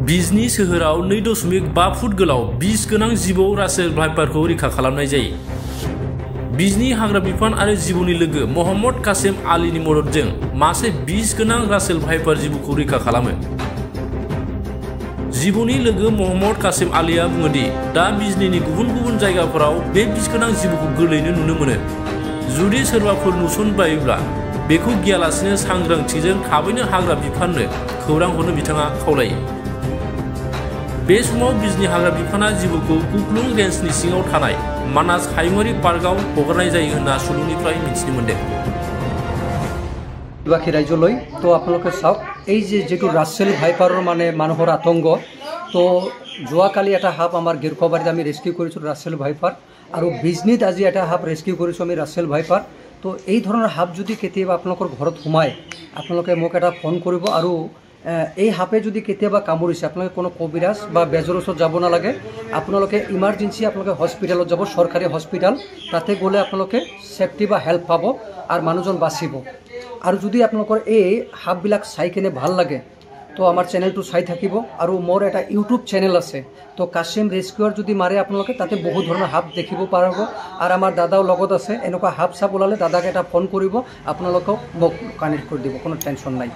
बिजनी सोहोराव 2.5 फुट गोलाव बिस गोनां जिबौ रासेल भाइपारखौ रैखा खालामनाय जायो। बिजनी हाग्रा बिफान आरो जिबौनि लोगो मोहम्मद कासिम आलीनि मददजों मासे बिस गोनां रासेल भाइपार जिबौखौ रैखा खालामो। जिबौनि लोगो मोहम्मद कासिम आलीया बुङोदि दा बिजनीनि गुबुन गुबुन जायगाफोराव बे बिस गोनां जिबौखौ गोरलैनो नुनो मोनो। जुदि सोरबाफोर नुसनबायोब्ला बेखौ गियालासिनो सांग्रांथिजों थाबैनो हाग्रा बिफाननो खौरां हरनो बिथाङा खावलायो। बे समाव बिजनी हाग्रा बिफाना जिबौखौ कुक्लुं रेन्जनि सिङाव थानाय मानास हायुङारि पार्कआव हगारनाय जायो होनना सुलुंनिफ्राय मिथिनो मोन्दों। বাকি রাজ্যলৈ তো আপোনালোকে চাওক এই যে যেটো রাসেল ভাইপাৰৰ মানে মানুহৰ আতংক তো যোৱাকালি এটা হাব আমাৰ গিৰখবাৰীত আমি ৰেস্কিউ কৰিছোঁ ৰাসেল ভাইপাৰ আৰু বিজনীত আজি এটা হাব ৰেস্কিউ কৰিছোঁ আমি ৰাসেল ভাইপাৰ। তো এই ধৰণৰ হাব যদি কেতিয়াবা আপোনালোকৰ ঘৰত সোমায় আপোনালোকে মোক এটা ফোন কৰিব আৰু এই হাপে যদি কেতিয়াবা কামুৰিছে আপোনালোকে কোনো কবিৰাজ বা বেজৰ ওচৰত যাব নালাগে। আপোনালোকে ইমাৰ্জেঞ্চি আপোনালোকে হস্পিটেলত যাব, চৰকাৰী হস্পিটেল, তাতে গ'লে আপোনালোকে সেফটি বা হেল্প পাব আৰু মানুহজন বাচিব। আৰু যদি আপোনালোকৰ এই হাববিলাক চাই কিনে ভাল লাগে তো আমাৰ চেনেলটো চাই থাকিব। আৰু মোৰ এটা ইউটিউব চেনেল আছে তো কাছিম ৰেস্কিউৰ যদি মাৰে আপোনালোকে তাতে বহুত ধৰণৰ হাব দেখিব পাৰিব। আৰু আমাৰ দাদাও লগত আছে, এনেকুৱা হাব চাব ওলালে দাদাক এটা ফোন কৰিব, আপোনালোকক মোক কানেক্ট কৰি দিব, কোনো টেনশ্যন নাই।